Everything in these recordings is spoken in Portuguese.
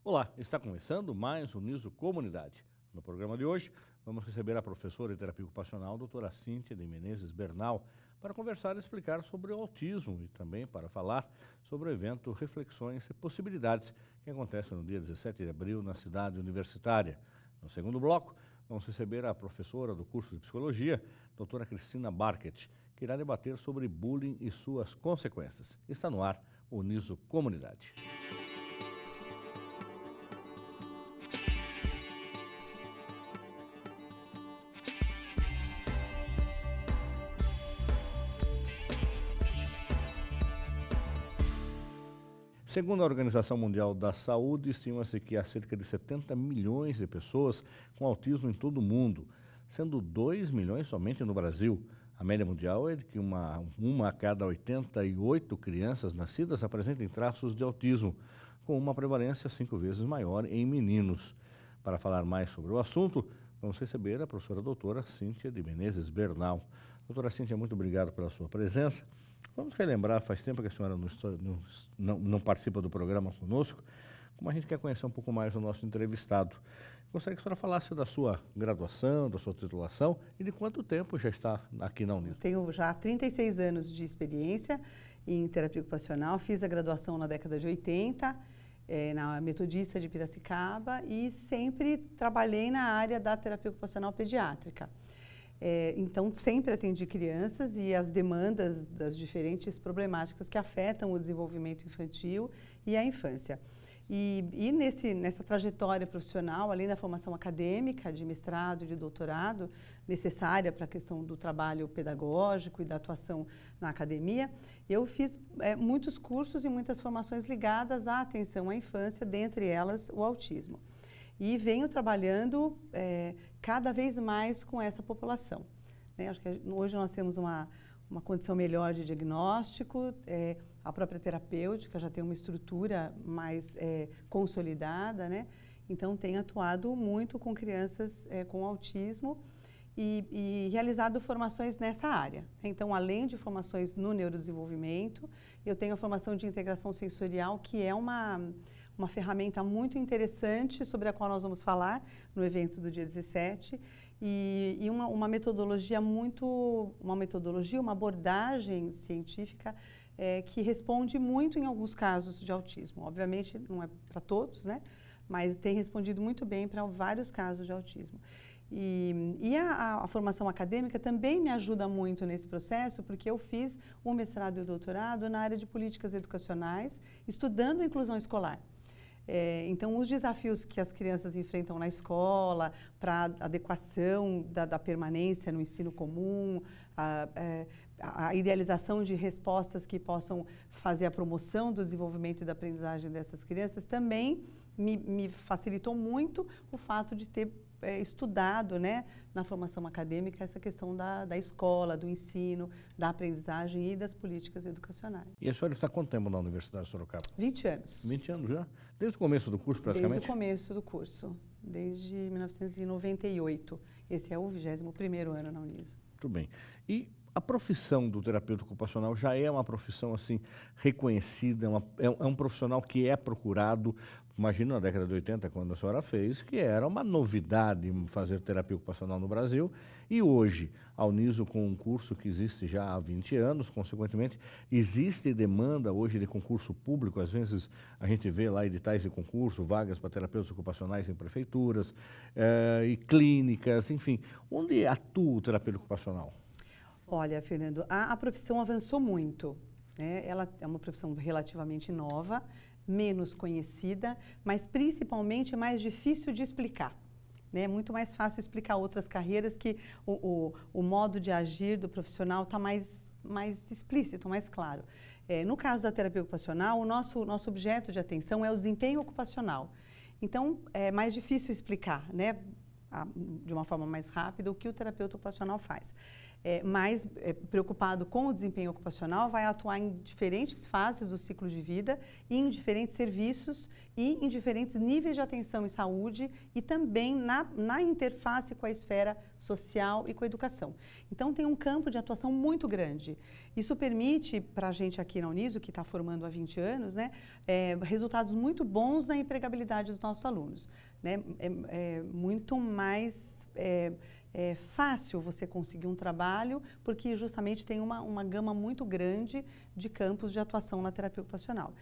Olá, está começando mais o Niso Comunidade. No programa de hoje, vamos receber a professora de terapia ocupacional, doutora Cíntia de Menezes Bernal, para conversar e explicar sobre o autismo e também para falar sobre o evento Reflexões e Possibilidades, que acontece no dia 17 de abril na cidade universitária. No segundo bloco, vamos receber a professora do curso de Psicologia, doutora Cristina Barquet, que irá debater sobre bullying e suas consequências. Está no ar o Niso Comunidade. Segundo a Organização Mundial da Saúde, estima-se que há cerca de 70 milhões de pessoas com autismo em todo o mundo, sendo 2 milhões somente no Brasil. A média mundial é de que uma a cada 88 crianças nascidas apresentem traços de autismo, com uma prevalência 5 vezes maior em meninos. Para falar mais sobre o assunto, vamos receber a professora doutora Cíntia de Menezes Bernal. Doutora Cíntia, muito obrigado pela sua presença. Vamos relembrar, faz tempo que a senhora não participa do programa conosco, como a gente quer conhecer um pouco mais o nosso entrevistado. Gostaria que a senhora falasse da sua graduação, da sua titulação e de quanto tempo já está aqui na Uniso. Tenho já 36 anos de experiência em terapia ocupacional, fiz a graduação na década de 80, na Metodista de Piracicaba e sempre trabalhei na área da terapia ocupacional pediátrica. Então, sempre atendi crianças e as demandas das diferentes problemáticas que afetam o desenvolvimento infantil e a infância. E nessa trajetória profissional, além da formação acadêmica, de mestrado e de doutorado, necessária para a questão do trabalho pedagógico e da atuação na academia, eu fiz muitos cursos e muitas formações ligadas à atenção à infância, dentre elas o autismo. E venho trabalhando cada vez mais com essa população. Acho que hoje nós temos uma condição melhor de diagnóstico, a própria terapêutica já tem uma estrutura mais consolidada, né? Então tenho atuado muito com crianças com autismo e realizado formações nessa área. Então, além de formações no neurodesenvolvimento, eu tenho a formação de integração sensorial, que é uma ferramenta muito interessante sobre a qual nós vamos falar no evento do dia 17 e uma metodologia uma abordagem científica que responde muito em alguns casos de autismo. Obviamente não é para todos, né? Mas tem respondido muito bem para vários casos de autismo. E a formação acadêmica também me ajuda muito nesse processo, porque eu fiz um mestrado e o doutorado na área de políticas educacionais, estudando a inclusão escolar. Então, os desafios que as crianças enfrentam na escola, para a adequação da permanência no ensino comum, a idealização de respostas que possam fazer a promoção do desenvolvimento e da aprendizagem dessas crianças, também me facilitou muito o fato de ter estudado, né, na formação acadêmica essa questão da escola, do ensino, da aprendizagem e das políticas educacionais. E a senhora está há quanto tempo na Universidade de Sorocaba? 20 anos. 20 anos já? Desde o começo do curso, praticamente? Desde o começo do curso, desde 1998. Esse é o 21º ano na Uniso. Muito bem. E a profissão do terapeuta ocupacional já é uma profissão assim reconhecida, é um profissional que é procurado. Imagina na década de 80, quando a senhora fez, que era uma novidade fazer terapia ocupacional no Brasil. E hoje, a Uniso, com um curso que existe já há 20 anos, consequentemente, existe demanda hoje de concurso público. Às vezes a gente vê lá editais de concurso, vagas para terapeutas ocupacionais em prefeituras e clínicas, enfim. Onde atua o terapeuta ocupacional? Olha, Fernando, a profissão avançou muito, né? Ela é uma profissão relativamente nova, menos conhecida, mas principalmente mais difícil de explicar. É muito mais fácil explicar outras carreiras que o modo de agir do profissional está mais explícito, mais claro. No caso da terapia ocupacional, o nosso objeto de atenção é o desempenho ocupacional. Então, é mais difícil explicar, né, de uma forma mais rápida o que o terapeuta ocupacional faz. mais preocupado com o desempenho ocupacional, vai atuar em diferentes fases do ciclo de vida, e em diferentes serviços e em diferentes níveis de atenção em saúde e também na interface com a esfera social e com a educação. Então, tem um campo de atuação muito grande. Isso permite para a gente aqui na Uniso, que está formando há 20 anos, né, resultados muito bons na empregabilidade dos nossos alunos. Né? É muito mais... É fácil você conseguir um trabalho, porque justamente tem uma gama muito grande de campos de atuação na terapia ocupacional.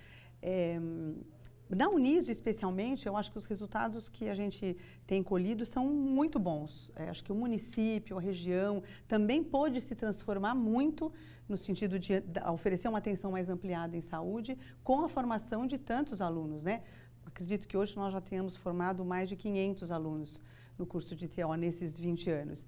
Na Uniso, especialmente, eu acho que os resultados que a gente tem colhido são muito bons. Acho que o município, a região, também pôde se transformar muito no sentido de oferecer uma atenção mais ampliada em saúde, com a formação de tantos alunos, né? Acredito que hoje nós já tenhamos formado mais de 500 alunos no curso de TO nesses 20 anos.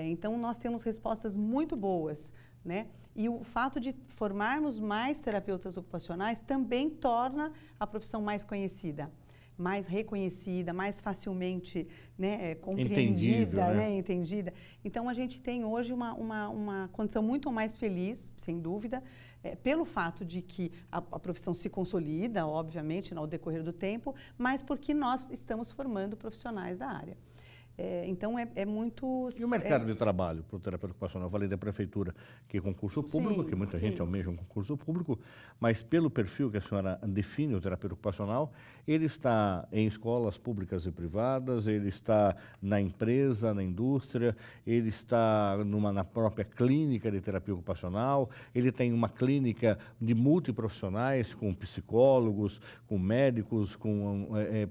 Então, nós temos respostas muito boas, né? E o fato de formarmos mais terapeutas ocupacionais também torna a profissão mais conhecida, mais reconhecida, mais facilmente, né, compreendida, né? Entendida. Então, a gente tem hoje uma condição muito mais feliz, sem dúvida, pelo fato de que a profissão se consolida, obviamente, no decorrer do tempo, mas porque nós estamos formando profissionais da área. Então, é muito... E o mercado de trabalho para o terapeuta ocupacional? Eu falei da prefeitura, que é concurso público, que muita gente almeja um concurso público, mas pelo perfil que a senhora define o terapeuta ocupacional, ele está em escolas públicas e privadas, ele está na empresa, na indústria, ele está na própria clínica de terapia ocupacional, ele tem uma clínica de multiprofissionais, com psicólogos, com médicos, com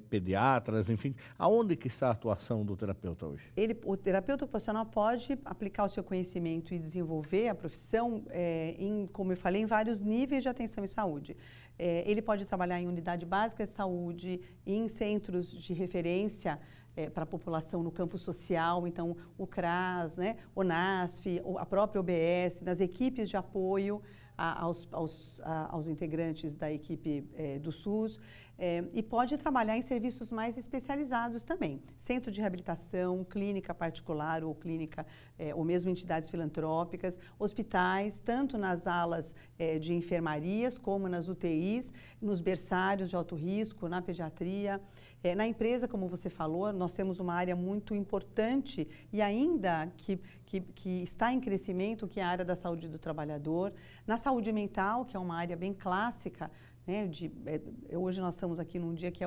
pediatras, enfim. Aonde que está a atuação do terapeuta hoje? O terapeuta ocupacional pode aplicar o seu conhecimento e desenvolver a profissão, como eu falei, em vários níveis de atenção em saúde. Ele pode trabalhar em unidade básica de saúde, em centros de referência para a população no campo social, então o CRAS, né, o NASF, a própria OBS, nas equipes de apoio aos integrantes da equipe do SUS, e pode trabalhar em serviços mais especializados também, centro de reabilitação, clínica particular ou clínica, ou mesmo entidades filantrópicas, hospitais, tanto nas alas de enfermarias como nas UTIs, nos berçários de alto risco, na pediatria. Na empresa, como você falou, nós temos uma área muito importante e ainda que está em crescimento, que é a área da saúde do trabalhador. Na saúde mental, que é uma área bem clássica, né, hoje nós estamos aqui num dia que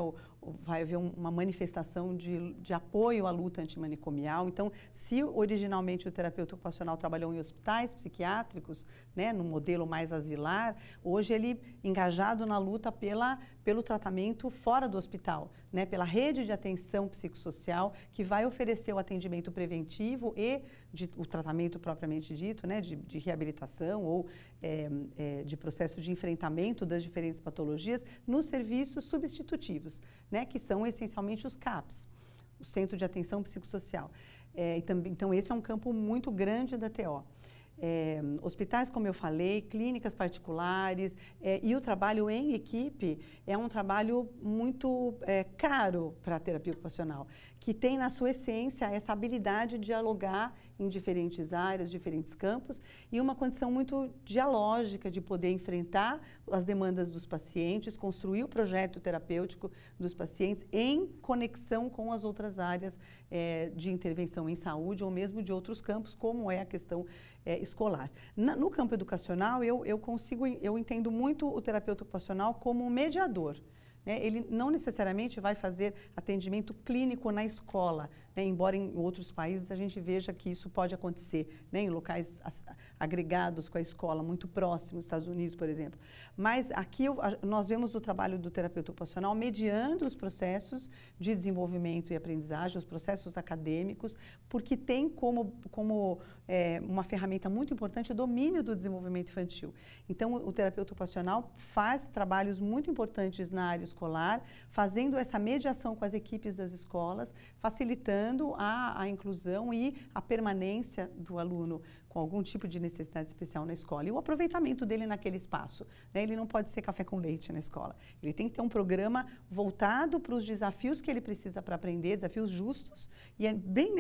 vai haver uma manifestação de apoio à luta antimanicomial. Então, se originalmente o terapeuta ocupacional trabalhou em hospitais psiquiátricos, né, no modelo mais asilar, hoje ele engajado na luta pelo tratamento fora do hospital, né, pela rede de atenção psicossocial que vai oferecer o atendimento preventivo e o tratamento propriamente dito, né, de reabilitação ou de processo de enfrentamento das diferentes patologias nos serviços substitutivos, né, que são essencialmente os CAPs, o Centro de Atenção Psicossocial. Então, esse é um campo muito grande da TO. Hospitais, como eu falei, clínicas particulares, e o trabalho em equipe é um trabalho muito caro para a terapia ocupacional, que tem na sua essência essa habilidade de dialogar em diferentes áreas, diferentes campos, e uma condição muito dialógica de poder enfrentar as demandas dos pacientes, construir o projeto terapêutico dos pacientes em conexão com as outras áreas de intervenção em saúde ou mesmo de outros campos, como é a questão escolar. No campo educacional, eu entendo muito o terapeuta ocupacional como um mediador. Ele não necessariamente vai fazer atendimento clínico na escola, né? Embora em outros países a gente veja que isso pode acontecer, né? Em locais agregados com a escola, muito próximos, Estados Unidos, por exemplo. Mas aqui nós vemos o trabalho do terapeuta ocupacional mediando os processos de desenvolvimento e aprendizagem, os processos acadêmicos, porque tem como uma ferramenta muito importante o domínio do desenvolvimento infantil. Então, o terapeuta ocupacional faz trabalhos muito importantes na área escolar, fazendo essa mediação com as equipes das escolas, facilitando a inclusão e a permanência do aluno com algum tipo de necessidade especial na escola e o aproveitamento dele naquele espaço, né? Ele não pode ser café com leite na escola. Ele tem que ter um programa voltado para os desafios que ele precisa para aprender, desafios justos, e é bem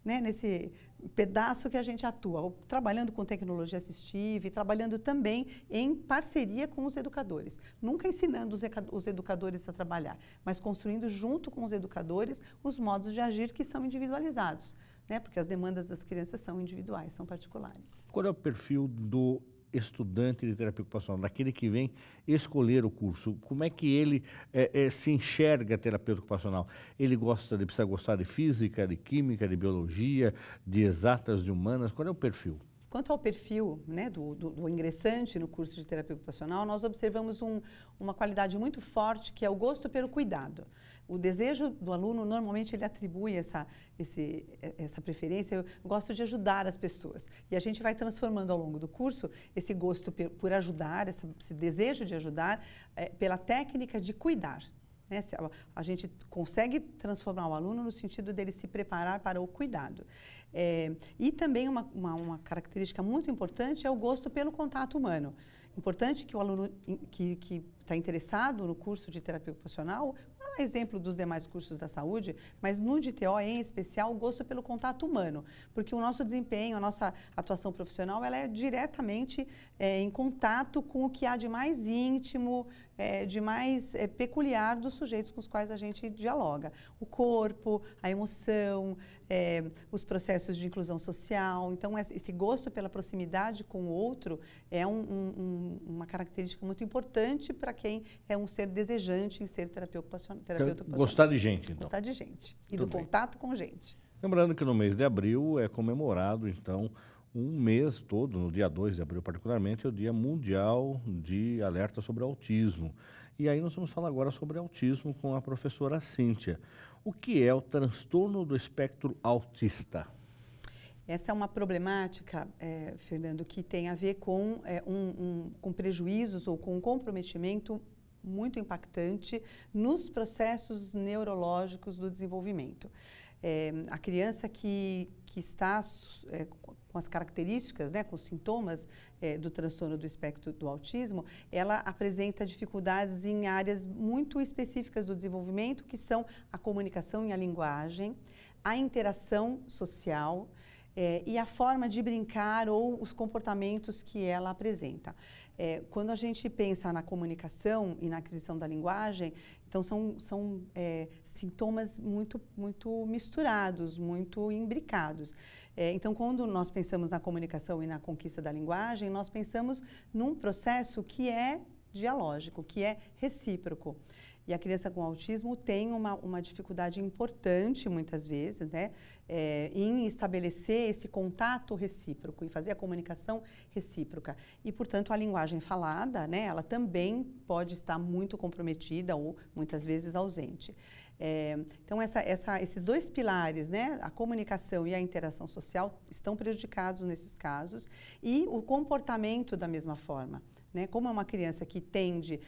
né, nesse pedaço que a gente atua, trabalhando com tecnologia assistiva e trabalhando também em parceria com os educadores. Nunca ensinando os educadores a trabalhar, mas construindo junto com os educadores os modos de agir que são individualizados, né, porque as demandas das crianças são individuais, são particulares. Qual é o perfil do estudante de terapia ocupacional, daquele que vem escolher o curso? Como é que ele se enxerga a terapia ocupacional? Ele precisa gostar de física, de química, de biologia, de exatas, de humanas? Qual é o perfil? Quanto ao perfil, né, do ingressante no curso de terapia ocupacional, nós observamos uma qualidade muito forte, que é o gosto pelo cuidado. O desejo do aluno, normalmente, ele atribui essa preferência. Eu gosto de ajudar as pessoas. E a gente vai transformando ao longo do curso esse gosto por ajudar, esse desejo de ajudar, pela técnica de cuidar. Né? A gente consegue transformar o aluno no sentido dele se preparar para o cuidado. E também uma característica muito importante é o gosto pelo contato humano. Importante que o aluno que está interessado no curso de terapia ocupacional, exemplo dos demais cursos da saúde, mas no de TO em especial, o gosto pelo contato humano, porque o nosso desempenho, a nossa atuação profissional, ela é diretamente em contato com o que há de mais íntimo, de mais peculiar dos sujeitos com os quais a gente dialoga. O corpo, a emoção, os processos de inclusão social. Então, esse gosto pela proximidade com o outro é uma característica muito importante para quem é um ser desejante em ser terapeuta ocupacional. Gostar de gente, então. Gostar de gente. E Tudo do bem. contato com gente. Lembrando que no mês de abril é comemorado, então, um mês todo, no dia 2 de abril particularmente, é o Dia Mundial de Alerta sobre Autismo. E aí nós vamos falar agora sobre autismo com a professora Cíntia. O que é o transtorno do espectro autista? Essa é uma problemática, Fernando, que tem a ver com, com prejuízos ou com um comprometimento muito impactante nos processos neurológicos do desenvolvimento. A criança que está com as características, né, com os sintomas do transtorno do espectro do autismo, ela apresenta dificuldades em áreas muito específicas do desenvolvimento, que são a comunicação e a linguagem, a interação social, e a forma de brincar ou os comportamentos que ela apresenta. Quando a gente pensa na comunicação e na aquisição da linguagem, então são sintomas muito misturados, muito imbricados. Então, quando nós pensamos na comunicação e na conquista da linguagem, nós pensamos num processo que é dialógico, que é recíproco. E a criança com autismo tem uma dificuldade importante, muitas vezes, né, em estabelecer esse contato recíproco e fazer a comunicação recíproca. E, portanto, a linguagem falada, né, ela também pode estar muito comprometida ou, muitas vezes, ausente. Então, esses dois pilares, né, a comunicação e a interação social, estão prejudicados nesses casos, e o comportamento da mesma forma. Né? Como é uma criança que tende,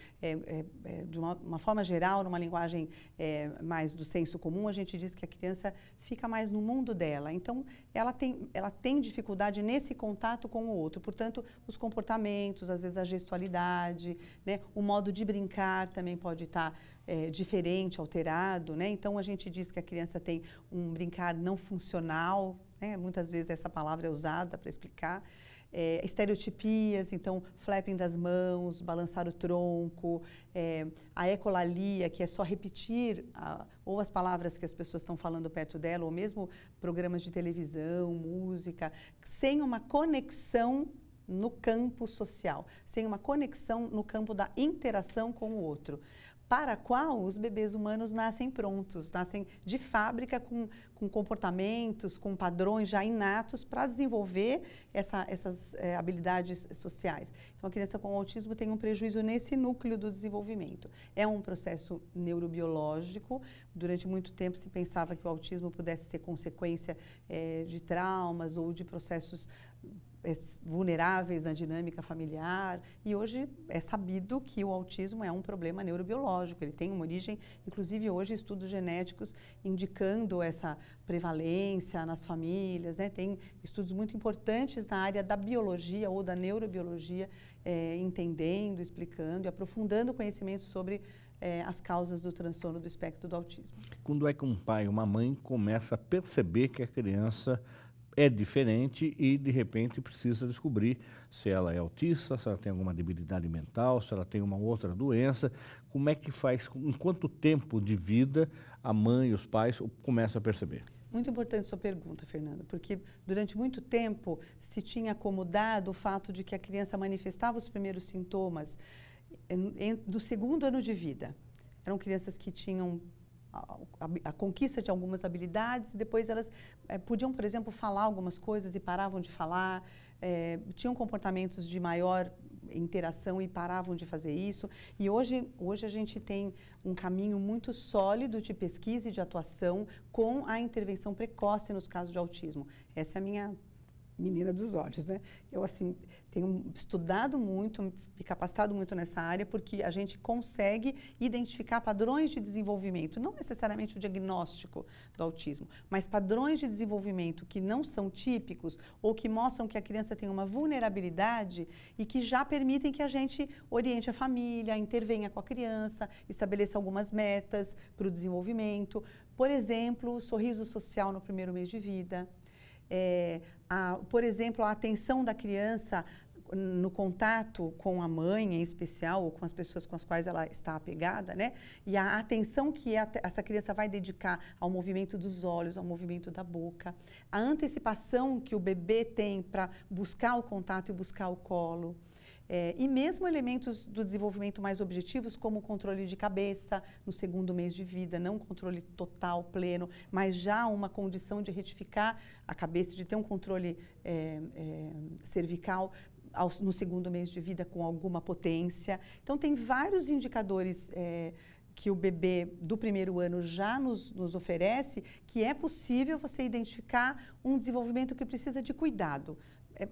de uma forma geral, numa linguagem mais do senso comum, a gente diz que a criança fica mais no mundo dela. Então, ela tem dificuldade nesse contato com o outro. Portanto, os comportamentos, às vezes a gestualidade, né? O modo de brincar também pode estar diferente, alterado. Né? Então, a gente diz que a criança tem um brincar não funcional, né? Muitas vezes essa palavra é usada para explicar. Estereotipias, então, flapping das mãos, balançar o tronco, a ecolalia, que é só repetir ou as palavras que as pessoas estão falando perto dela, ou mesmo programas de televisão, música, sem uma conexão no campo social, sem uma conexão no campo da interação com o outro, para a qual os bebês humanos nascem prontos, nascem de fábrica com comportamentos, com padrões já inatos para desenvolver essas habilidades sociais. Então, a criança com autismo tem um prejuízo nesse núcleo do desenvolvimento. É um processo neurobiológico. Durante muito tempo se pensava que o autismo pudesse ser consequência de traumas ou de processos vulneráveis na dinâmica familiar, e hoje é sabido que o autismo é um problema neurobiológico. Ele tem uma origem, inclusive hoje estudos genéticos indicando essa prevalência nas famílias, né? Tem estudos muito importantes na área da biologia ou da neurobiologia, entendendo, explicando e aprofundando o conhecimento sobre as causas do transtorno do espectro do autismo. Quando é que um pai, uma mãe começa a perceber que a criança é diferente e, de repente, precisa descobrir se ela é autista, se ela tem alguma debilidade mental, se ela tem uma outra doença? Como é que faz, em quanto tempo de vida a mãe e os pais começam a perceber? Muito importante sua pergunta, Fernando, porque durante muito tempo se tinha acomodado o fato de que a criança manifestava os primeiros sintomas do segundo ano de vida. Eram crianças que tinham a conquista de algumas habilidades e depois elas podiam, por exemplo, falar algumas coisas e paravam de falar, tinham comportamentos de maior interação e paravam de fazer isso. E hoje a gente tem um caminho muito sólido de pesquisa e de atuação com a intervenção precoce nos casos de autismo. Essa é a minha menina dos olhos, né? Eu, assim, tenho estudado muito, me capacitado muito nessa área, porque a gente consegue identificar padrões de desenvolvimento, não necessariamente o diagnóstico do autismo, mas padrões de desenvolvimento que não são típicos ou que mostram que a criança tem uma vulnerabilidade e que já permitem que a gente oriente a família, intervenha com a criança, estabeleça algumas metas para o desenvolvimento. Por exemplo, sorriso social no primeiro mês de vida. Por exemplo, a atenção da criança no contato com a mãe, em especial, ou com as pessoas com as quais ela está apegada, né? E a atenção que essa criança vai dedicar ao movimento dos olhos, ao movimento da boca, a antecipação que o bebê tem para buscar o contato e buscar o colo. E mesmo elementos do desenvolvimento mais objetivos, como o controle de cabeça no segundo mês de vida, não um controle total, pleno, mas já uma condição de retificar a cabeça, de ter um controle cervical no segundo mês de vida com alguma potência. Então, tem vários indicadores que o bebê do primeiro ano já nos oferece, que é possível você identificar um desenvolvimento que precisa de cuidado.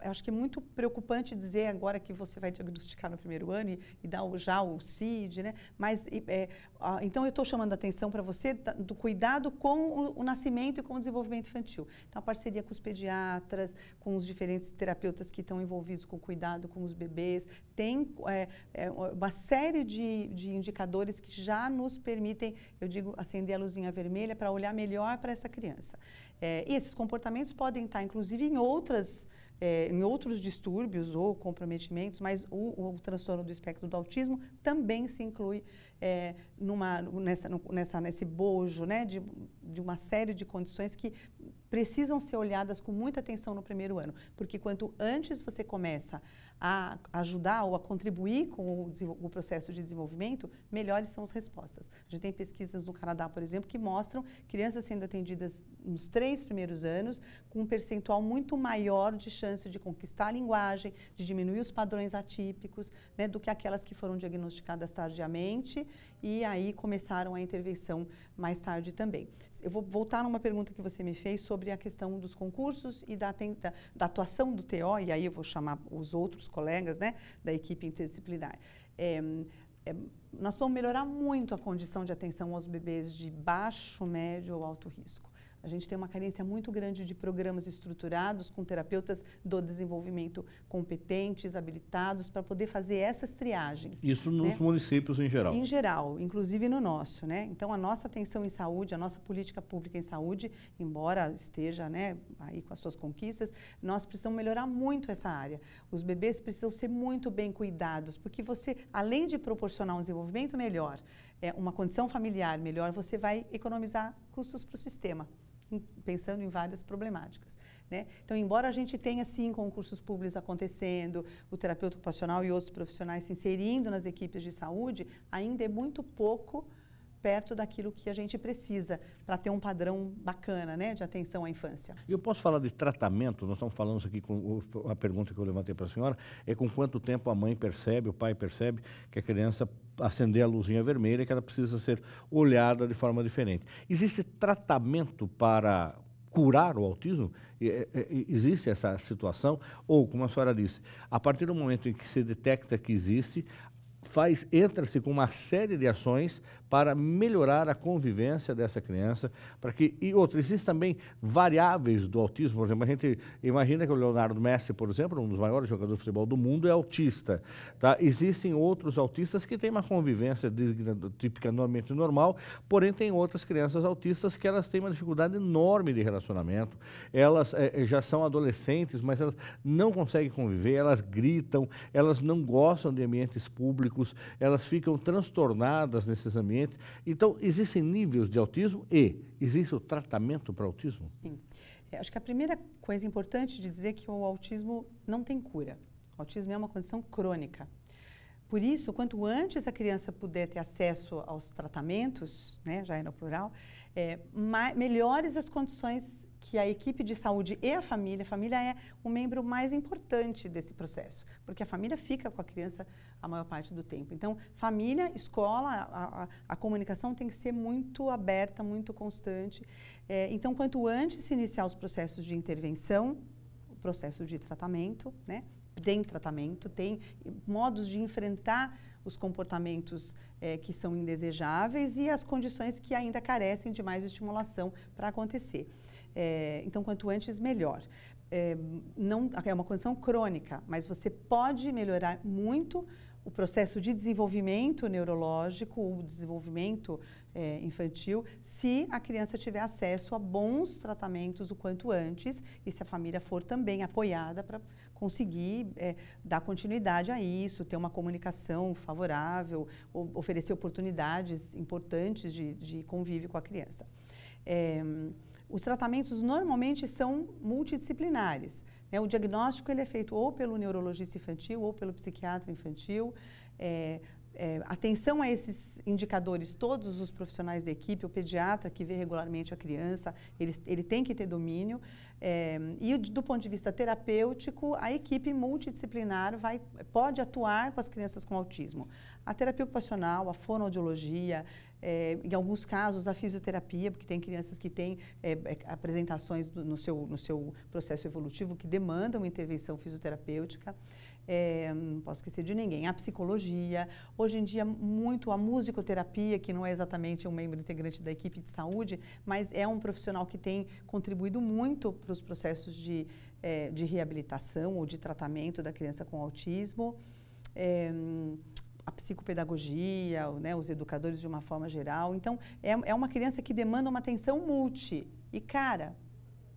Acho que é muito preocupante dizer agora que você vai diagnosticar no primeiro ano e dar já o CID, né? Mas, então, eu estou chamando a atenção para você do cuidado com o nascimento e com o desenvolvimento infantil. Então, a parceria com os pediatras, com os diferentes terapeutas que estão envolvidos com o cuidado com os bebês, tem uma série de indicadores que já nos permitem, eu digo, acender a luzinha vermelha para olhar melhor para essa criança. E esses comportamentos podem estar, inclusive, em outros distúrbios ou comprometimentos, mas o transtorno do espectro do autismo também se inclui nesse bojo, né, de uma série de condições que precisam ser olhadas com muita atenção no primeiro ano, porque quanto antes você começa a ajudar ou a contribuir com o processo de desenvolvimento, melhores são as respostas. A gente tem pesquisas no Canadá, por exemplo, que mostram crianças sendo atendidas nos 3 primeiros anos com um percentual muito maior de chance de conquistar a linguagem, de diminuir os padrões atípicos, né, do que aquelas que foram diagnosticadas tardiamente e aí começaram a intervenção mais tarde também. Eu vou voltar numa pergunta que você me fez sobre a questão dos concursos e da atuação do TO, e aí eu vou chamar os outros colegas, né, da equipe interdisciplinar. Nós vamos melhorar muito a condição de atenção aos bebês de baixo, médio ou alto risco. A gente tem uma carência muito grande de programas estruturados com terapeutas do desenvolvimento competentes, habilitados, para poder fazer essas triagens. Isso nos municípios em geral? Em geral, inclusive no nosso, né? Então, a nossa atenção em saúde, a nossa política pública em saúde, embora esteja, né, aí com as suas conquistas, nós precisamos melhorar muito essa área. Os bebês precisam ser muito bem cuidados, porque você, além de proporcionar um desenvolvimento melhor, uma condição familiar melhor, você vai economizar custos para o sistema, pensando em várias problemáticas, né? Então, embora a gente tenha, sim, concursos públicos acontecendo, o terapeuta ocupacional e outros profissionais se inserindo nas equipes de saúde, ainda é muito pouco perto daquilo que a gente precisa para ter um padrão bacana, né, de atenção à infância. E eu posso falar de tratamento? Nós estamos falando aqui com a pergunta que eu levantei para a senhora, é com quanto tempo a mãe percebe, o pai percebe que a criança acender a luzinha vermelha, que ela precisa ser olhada de forma diferente. Existe tratamento para curar o autismo? Existe essa situação? Ou, como a senhora disse, a partir do momento em que se detecta que existe, entra-se com uma série de ações para melhorar a convivência dessa criança, para que, e outra, existem também variáveis do autismo. Por exemplo, a gente imagina que o Leonardo Messi, por exemplo, um dos maiores jogadores de futebol do mundo, é autista, tá? Existem outros autistas que têm uma convivência tipicamente normal, porém tem outras crianças autistas que elas têm uma dificuldade enorme de relacionamento, elas já são adolescentes, mas elas não conseguem conviver, elas gritam, elas não gostam de ambientes públicos, elas ficam transtornadas nesses ambientes. Então, existem níveis de autismo e existe o tratamento para autismo? Sim. Acho que a primeira coisa importante de dizer é que o autismo não tem cura. O autismo é uma condição crônica. Por isso, quanto antes a criança puder ter acesso aos tratamentos, né, já é no plural, melhores as condições que a equipe de saúde e a família é o membro mais importante desse processo, porque a família fica com a criança a maior parte do tempo. Então, família, escola, a comunicação tem que ser muito aberta, muito constante. Então, quanto antes se iniciar os processos de intervenção, o processo de tratamento, né? Tem tratamento, tem modos de enfrentar os comportamentos que são indesejáveis e as condições que ainda carecem de mais estimulação para acontecer. Então, quanto antes, melhor. Não, é uma condição crônica, mas você pode melhorar muito o processo de desenvolvimento neurológico, o desenvolvimento infantil, se a criança tiver acesso a bons tratamentos o quanto antes e se a família for também apoiada para conseguir dar continuidade a isso, ter uma comunicação favorável, oferecer oportunidades importantes de convívio com a criança. Os tratamentos normalmente são multidisciplinares, né? O diagnóstico ele é feito ou pelo neurologista infantil ou pelo psiquiatra infantil. Atenção a esses indicadores, todos os profissionais da equipe, o pediatra que vê regularmente a criança, ele tem que ter domínio. E do ponto de vista terapêutico, a equipe multidisciplinar pode atuar com as crianças com autismo. A terapia ocupacional, a fonoaudiologia, em alguns casos a fisioterapia, porque tem crianças que têm apresentações no seu processo evolutivo que demandam intervenção fisioterapêutica. Não posso esquecer de ninguém. A psicologia, hoje em dia muito a musicoterapia, que não é exatamente um membro integrante da equipe de saúde, mas é um profissional que tem contribuído muito para os processos de reabilitação ou de tratamento da criança com autismo. A psicopedagogia, né, os educadores de uma forma geral. Então, é uma criança que demanda uma atenção multi e cara.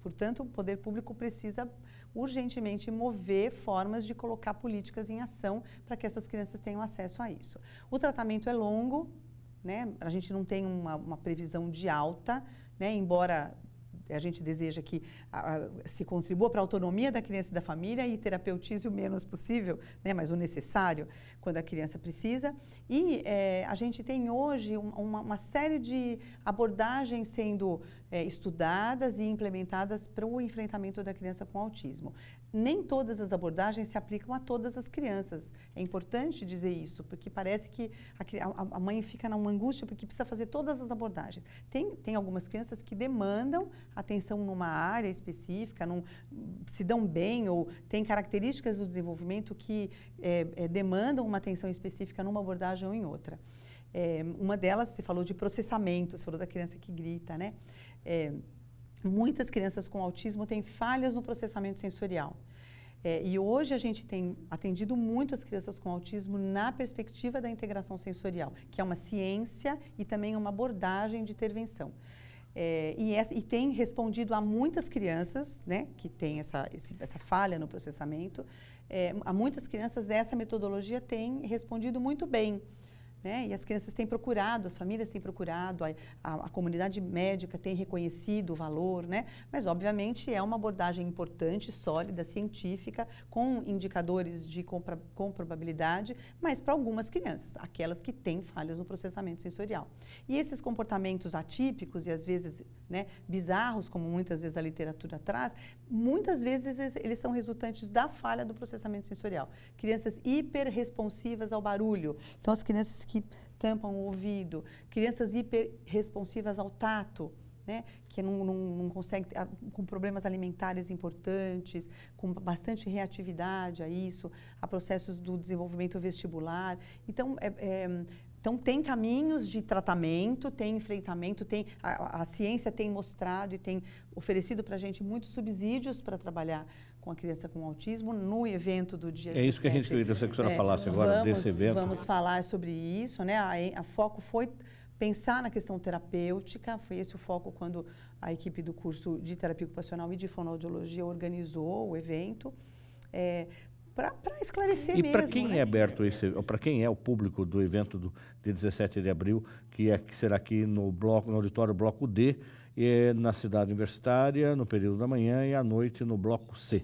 Portanto, o poder público precisa urgentemente mover formas de colocar políticas em ação para que essas crianças tenham acesso a isso. O tratamento é longo, né? A gente não tem uma previsão de alta, né? Embora a gente deseja que se contribua para a autonomia da criança e da família e terapeutize o menos possível, né, mas o necessário quando a criança precisa. E a gente tem hoje uma série de abordagens sendo estudadas e implementadas para o enfrentamento da criança com autismo. Nem todas as abordagens se aplicam a todas as crianças. É importante dizer isso, porque parece que a mãe fica numa angústia porque precisa fazer todas as abordagens. Tem algumas crianças que demandam atenção numa área específica, se dão bem ou têm características do desenvolvimento que demandam uma atenção específica numa abordagem ou em outra. Uma delas, você falou de processamento, você falou da criança que grita, né? Muitas crianças com autismo têm falhas no processamento sensorial. E hoje a gente tem atendido muito as crianças com autismo na perspectiva da integração sensorial, que é uma ciência e também uma abordagem de intervenção. E tem respondido a muitas crianças, né, que têm essa falha no processamento. A muitas crianças essa metodologia tem respondido muito bem. Né? E as crianças têm procurado, as famílias têm procurado, a comunidade médica tem reconhecido o valor, né? Mas obviamente é uma abordagem importante, sólida, científica, com indicadores com probabilidade, mas para algumas crianças, aquelas que têm falhas no processamento sensorial. E esses comportamentos atípicos e às vezes, né, bizarros, como muitas vezes a literatura traz, muitas vezes eles são resultantes da falha do processamento sensorial. Crianças hiperresponsivas ao barulho, então as crianças que tampam o ouvido, crianças hiperresponsivas ao tato, né, que não conseguem, com problemas alimentares importantes, com bastante reatividade a isso, a processos do desenvolvimento vestibular. Então, Então, tem caminhos de tratamento, tem enfrentamento, a ciência tem mostrado e tem oferecido para a gente muitos subsídios para trabalhar com a criança com autismo no evento do dia 17. É isso que a gente queria que a senhora falasse agora desse evento. Vamos falar sobre isso, né? A foco foi pensar na questão terapêutica, foi esse o foco quando a equipe do curso de terapia ocupacional e de fonoaudiologia organizou o evento. Para esclarecer mesmo. E para quem é aberto para quem é o público do evento de 17 de abril, que será aqui no auditório Bloco D, na cidade universitária, no período da manhã e à noite no Bloco C.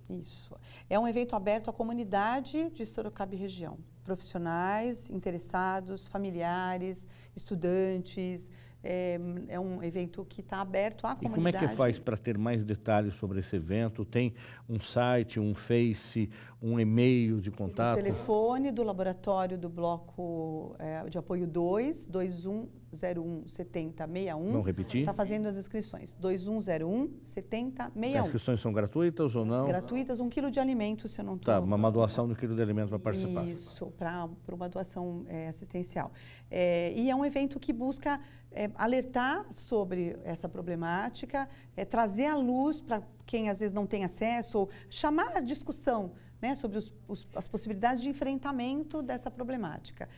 Isso. É um evento aberto à comunidade de Sorocaba e região. Profissionais, interessados, familiares, estudantes. É um evento que está aberto à comunidade. E como é que faz para ter mais detalhes sobre esse evento? Tem um site, um Face, um e-mail de contato? O telefone do laboratório do Bloco de Apoio 2, 2101-7061. Vamos repetir? Está fazendo as inscrições. 2101-7061. As inscrições são gratuitas ou não? Gratuitas, 1 quilo de alimento, se eu não estou... Tá, uma doação de 1 quilo de alimento para participar. Isso, para uma doação assistencial. E é um evento que busca alertar sobre essa problemática, trazer à luz para quem às vezes não tem acesso, ou chamar a discussão, né, sobre as possibilidades de enfrentamento dessa problemática.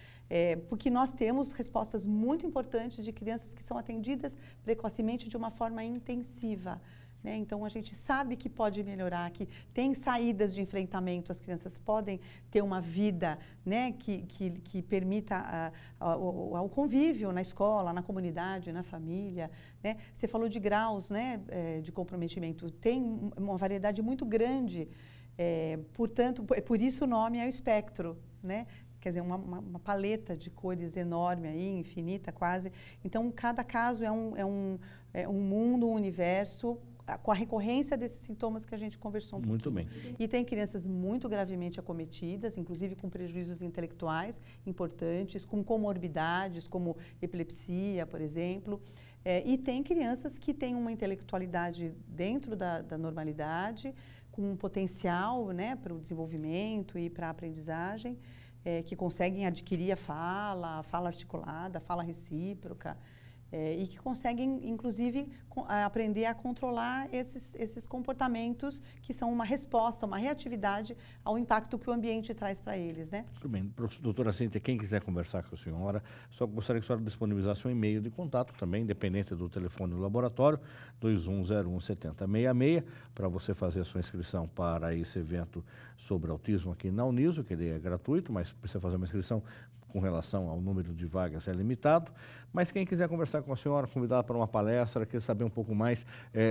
Porque nós temos respostas muito importantes de crianças que são atendidas precocemente de uma forma intensiva. Né? Então, a gente sabe que pode melhorar, que tem saídas de enfrentamento, as crianças podem ter uma vida, né, que permita o convívio na escola, na comunidade, na família. Né? Você falou de graus, né, de comprometimento, tem uma variedade muito grande, portanto, por isso o nome é o espectro, né? Quer dizer, uma paleta de cores enorme aí, infinita quase. Então, cada caso é um mundo, um universo, com a recorrência desses sintomas que a gente conversou um pouquinho. Muito bem. E tem crianças muito gravemente acometidas, inclusive com prejuízos intelectuais importantes, com comorbidades, como epilepsia, por exemplo. E tem crianças que têm uma intelectualidade dentro da normalidade, com um potencial, né, para o desenvolvimento e para a aprendizagem, que conseguem adquirir a fala articulada, a fala recíproca, e que conseguem, inclusive, aprender a controlar esses comportamentos que são uma resposta, uma reatividade ao impacto que o ambiente traz para eles, né? Muito bem. Doutora Cíntia, quem quiser conversar com a senhora, só gostaria que a senhora disponibilizasse um e-mail de contato também, independente do telefone do laboratório, 2101-7066, para você fazer a sua inscrição para esse evento sobre autismo aqui na Uniso, que ele é gratuito, mas precisa fazer uma inscrição com relação ao número de vagas é limitado, mas quem quiser conversar com a senhora, convidar para uma palestra, quer saber um pouco mais,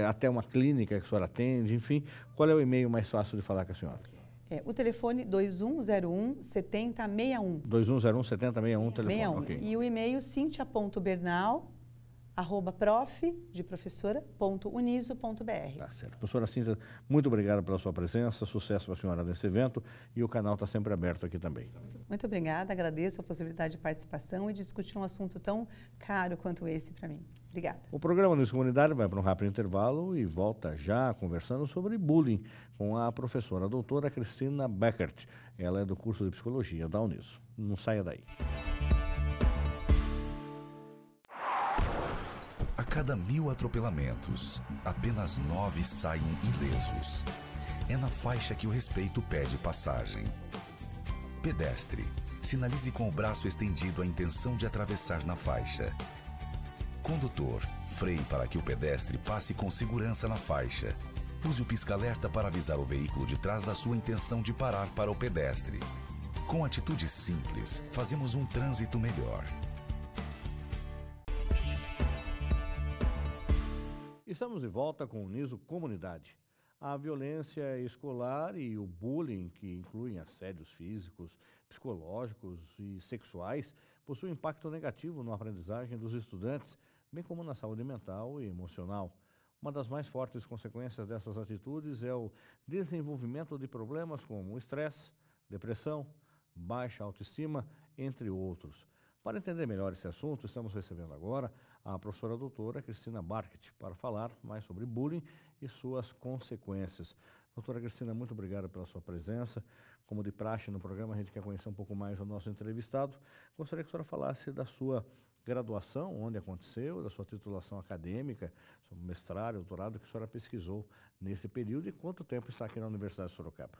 até uma clínica que a senhora atende, enfim, qual é o e-mail mais fácil de falar com a senhora? O telefone 2101-7061. 2101-7061, telefone, ok. E o e-mail cintia.bernal@professora.uniso.br. Tá certo. Professora Cíntia, muito obrigado pela sua presença, sucesso para a senhora nesse evento e o canal está sempre aberto aqui também. Muito obrigada, agradeço a possibilidade de participação e de discutir um assunto tão caro quanto esse para mim. Obrigada. O programa Uniso Comunidade vai para um rápido intervalo e volta já conversando sobre bullying com a professora doutora Cristina Beckert. Ela é do curso de Psicologia da Uniso. Não saia daí. A cada 1000 atropelamentos, apenas 9 saem ilesos. É na faixa que o respeito pede passagem. Pedestre, sinalize com o braço estendido a intenção de atravessar na faixa. Condutor, freie para que o pedestre passe com segurança na faixa. Use o pisca-alerta para avisar o veículo de trás da sua intenção de parar para o pedestre. Com atitudes simples, fazemos um trânsito melhor. Estamos de volta com o Uniso Comunidade. A violência escolar e o bullying, que incluem assédios físicos, psicológicos e sexuais, possuem impacto negativo na aprendizagem dos estudantes, bem como na saúde mental e emocional. Uma das mais fortes consequências dessas atitudes é o desenvolvimento de problemas como estresse, depressão, baixa autoestima, entre outros. Para entender melhor esse assunto, estamos recebendo agora a professora doutora Cristina Barket para falar mais sobre bullying e suas consequências. Doutora Cristina, muito obrigado pela sua presença. Como de praxe no programa, a gente quer conhecer um pouco mais o nosso entrevistado. Gostaria que a senhora falasse da sua graduação, onde aconteceu, da sua titulação acadêmica, seu mestrado, doutorado, que a senhora pesquisou nesse período e quanto tempo está aqui na Universidade de Sorocaba.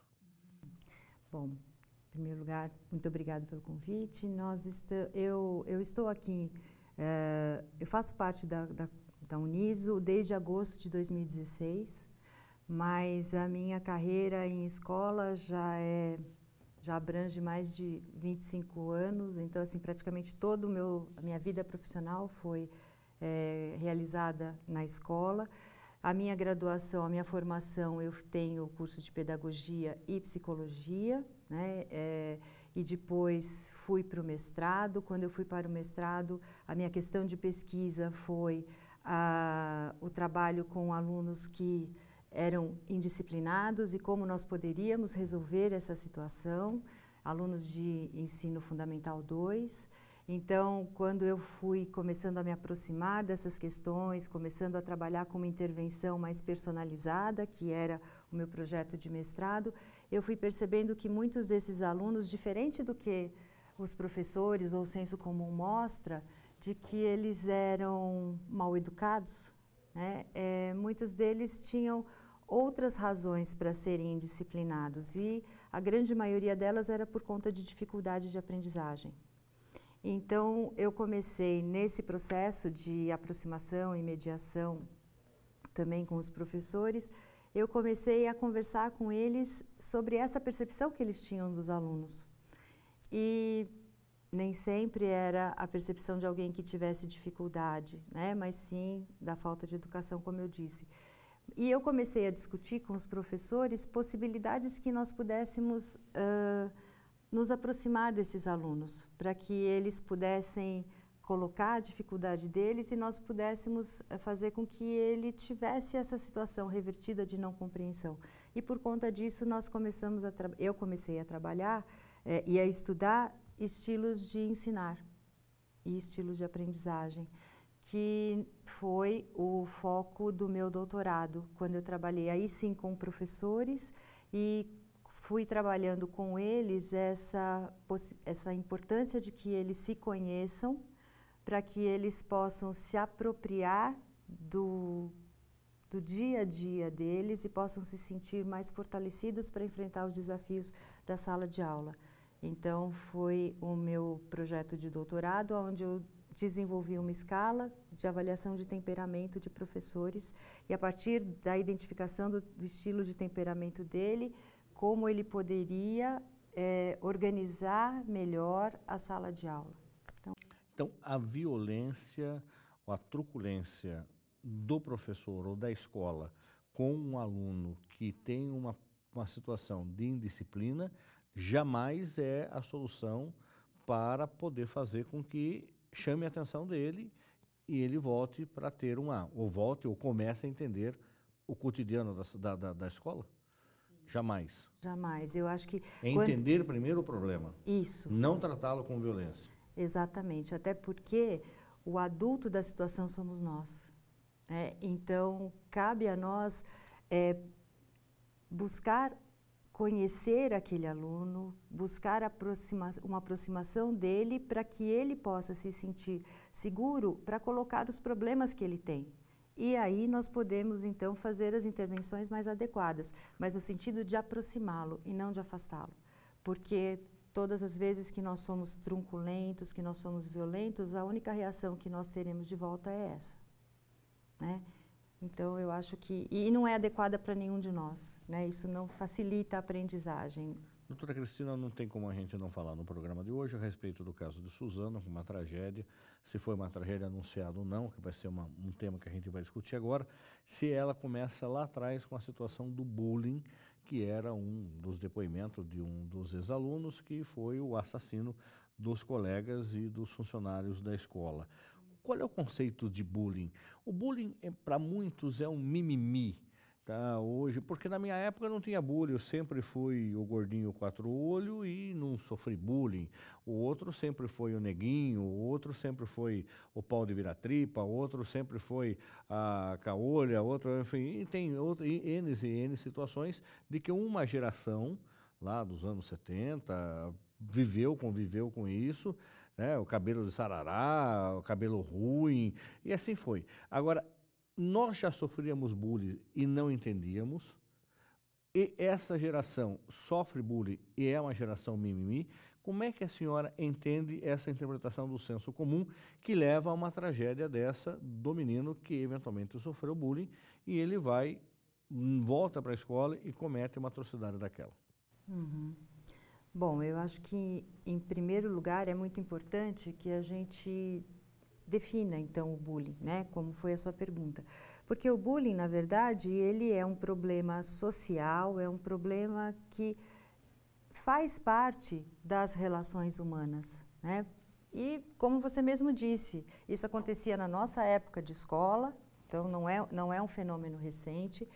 Bom, em primeiro lugar, muito obrigada pelo convite. Eu estou aqui, eu faço parte da Uniso desde agosto de 2016, mas a minha carreira em escola já abrange mais de 25 anos, então assim, praticamente toda a minha vida profissional foi realizada na escola. A minha graduação, a minha formação, eu tenho o curso de Pedagogia e Psicologia, né? E depois fui para o mestrado. Quando eu fui para o mestrado, a minha questão de pesquisa foi o trabalho com alunos que eram indisciplinados e como nós poderíamos resolver essa situação, alunos de ensino fundamental 2. Então, quando eu fui começando a me aproximar dessas questões, começando a trabalhar com uma intervenção mais personalizada, que era o meu projeto de mestrado, eu fui percebendo que muitos desses alunos, diferente do que os professores ou o senso comum mostra, de que eles eram mal educados, né? Muitos deles tinham outras razões para serem indisciplinados e a grande maioria delas era por conta de dificuldade de aprendizagem. Então, eu comecei nesse processo de aproximação e mediação também com os professores, eu comecei a conversar com eles sobre essa percepção que eles tinham dos alunos. E nem sempre era a percepção de alguém que tivesse dificuldade, né? Mas sim da falta de educação, como eu disse. E eu comecei a discutir com os professores possibilidades que nós pudéssemos nos aproximar desses alunos, para que eles pudessem colocar a dificuldade deles e nós pudéssemos fazer com que ele tivesse essa situação revertida de não compreensão. E por conta disso eu comecei a trabalhar e a estudar estilos de ensinar e estilos de aprendizagem, que foi o foco do meu doutorado, quando eu trabalhei aí sim com professores e fui trabalhando com eles essa importância de que eles se conheçam, para que eles possam se apropriar do dia a dia deles e possam se sentir mais fortalecidos para enfrentar os desafios da sala de aula. Então, foi o meu projeto de doutorado, onde eu desenvolvi uma escala de avaliação de temperamento de professores e a partir da identificação do estilo de temperamento dele, como ele poderia organizar melhor a sala de aula. Então, a violência ou a truculência do professor ou da escola com um aluno que tem uma situação de indisciplina jamais é a solução para poder fazer com que chame a atenção dele e ele volte para ter ou comece a entender o cotidiano da escola? Jamais. Jamais. Eu acho que... Entender primeiro o problema. Isso. Não tratá-lo com violência. Exatamente. Até porque o adulto da situação somos nós. Então, cabe a nós buscar conhecer aquele aluno, buscar uma aproximação dele para que ele possa se sentir seguro para colocar os problemas que ele tem. E aí nós podemos, então, fazer as intervenções mais adequadas, mas no sentido de aproximá-lo e não de afastá-lo. Porque todas as vezes que nós somos trunculentos, que nós somos violentos, a única reação que nós teremos de volta é essa, né? Então, eu acho que... E não é adequada para nenhum de nós, né? Isso não facilita a aprendizagem. Doutora Cristina, não tem como a gente não falar no programa de hoje a respeito do caso de Suzano, uma tragédia, se foi uma tragédia anunciada ou não, que vai ser um tema que a gente vai discutir agora, se ela começa lá atrás com a situação do bullying, que era um dos depoimentos de um dos ex-alunos, que foi o assassino dos colegas e dos funcionários da escola. Qual é o conceito de bullying? O bullying, para muitos, é um mimimi. tá, hoje, porque na minha época não tinha bullying, eu sempre fui o gordinho quatro olhos e não sofri bullying. O outro sempre foi o neguinho, o outro sempre foi o pau de vira-tripa, o outro sempre foi a caolha, outro, enfim, e tem N situações de que uma geração lá dos anos 70 conviveu com isso, né? O cabelo de sarará, o cabelo ruim, e assim foi. Agora, nós já sofríamos bullying e não entendíamos, e essa geração sofre bullying e é uma geração mimimi. Como é que a senhora entende essa interpretação do senso comum que leva a uma tragédia dessa do menino que eventualmente sofreu bullying e ele volta para a escola e comete uma atrocidade daquela? Uhum. Bom, eu acho que, em primeiro lugar, é muito importante que a gente defina, então, o bullying, né? Como foi a sua pergunta. Porque o bullying, na verdade, ele é um problema social, é um problema que faz parte das relações humanas, né? E, como você mesmo disse, isso acontecia na nossa época de escola, então não é um fenômeno recente,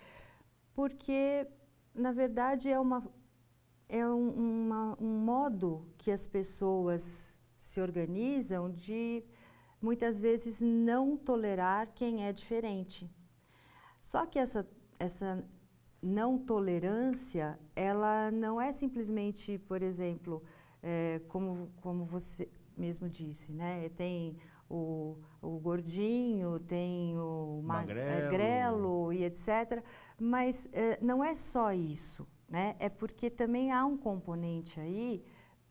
porque, na verdade, é um modo que as pessoas se organizam de, muitas vezes, não tolerar quem é diferente. Só que essa não tolerância, ela não é simplesmente, por exemplo, como você mesmo disse, né? Tem o gordinho, tem o magrelo e etc. Mas não é só isso, né? É porque também há um componente aí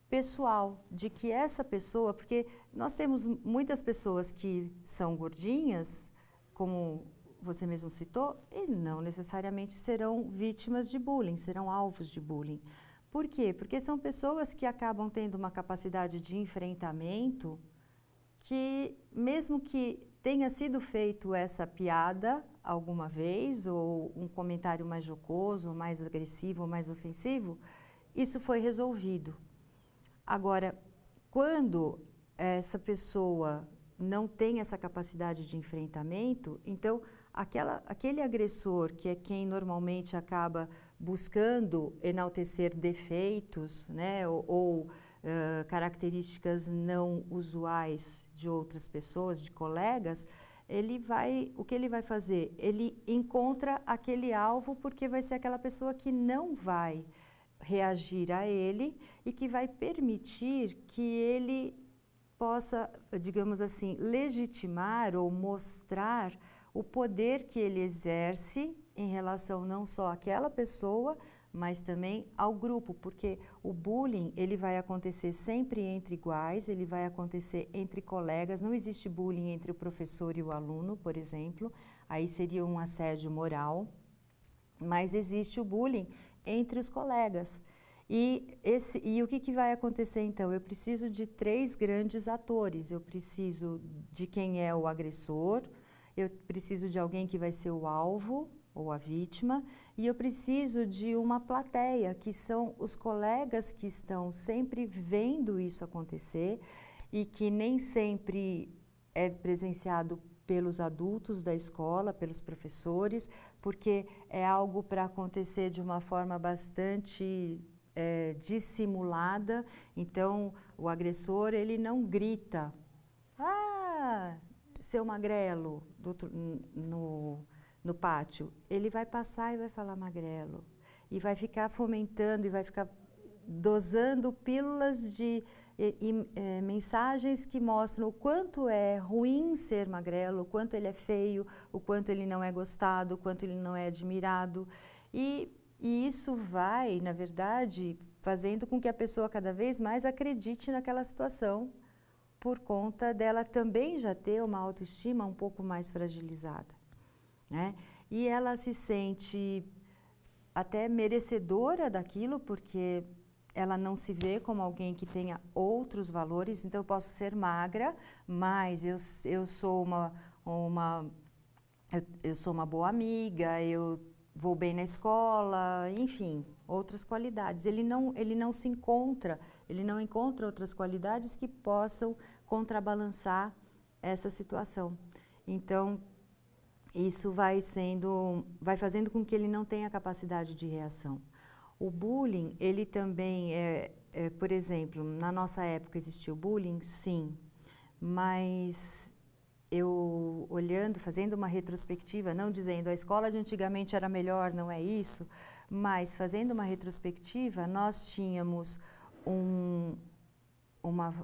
pessoal, de que essa pessoa, porque nós temos muitas pessoas que são gordinhas, como você mesmo citou, e não necessariamente serão vítimas de bullying, serão alvos de bullying. Por quê? Porque são pessoas que acabam tendo uma capacidade de enfrentamento que, mesmo que tenha sido feito essa piada alguma vez, ou um comentário mais jocoso, mais agressivo, mais ofensivo, isso foi resolvido. Agora, quando essa pessoa não tem essa capacidade de enfrentamento, então aquele agressor, que é quem normalmente acaba buscando enaltecer defeitos, né, ou características não usuais de outras pessoas, de colegas, o que ele vai fazer? Ele encontra aquele alvo porque vai ser aquela pessoa que não vai reagir a ele e que vai permitir que ele possa, digamos assim, legitimar ou mostrar o poder que ele exerce em relação não só àquela pessoa, mas também ao grupo, porque o bullying, ele vai acontecer sempre entre iguais, ele vai acontecer entre colegas, não existe bullying entre o professor e o aluno, por exemplo, aí seria um assédio moral, mas existe o bullying entre os colegas. E o que vai acontecer então? Eu preciso de 3 grandes atores, eu preciso de quem é o agressor, eu preciso de alguém que vai ser o alvo ou a vítima, e eu preciso de uma plateia, que são os colegas que estão sempre vendo isso acontecer e que nem sempre é presenciado pelos adultos da escola, pelos professores, porque é algo para acontecer de uma forma bastante dissimulada. Então, o agressor, ele não grita, seu magrelo, no pátio. Ele vai passar e vai falar magrelo. E vai ficar fomentando e vai ficar dosando pílulas de mensagens que mostram o quanto é ruim ser magrelo, o quanto ele é feio, o quanto ele não é gostado, o quanto ele não é admirado. E isso vai, na verdade, fazendo com que a pessoa cada vez mais acredite naquela situação, por conta dela também já ter uma autoestima um pouco mais fragilizada, né? E ela se sente até merecedora daquilo, porque ela não se vê como alguém que tenha outros valores. Então, eu posso ser magra, mas eu sou uma boa amiga, eu vou bem na escola, enfim, outras qualidades. Ele não se encontra, ele não encontra outras qualidades que possam contrabalançar essa situação. Então, isso vai fazendo com que ele não tenha capacidade de reação. O bullying, ele também por exemplo, na nossa época existiu bullying? Sim, mas eu olhando, fazendo uma retrospectiva, não dizendo a escola de antigamente era melhor, não é isso, mas fazendo uma retrospectiva, nós tínhamos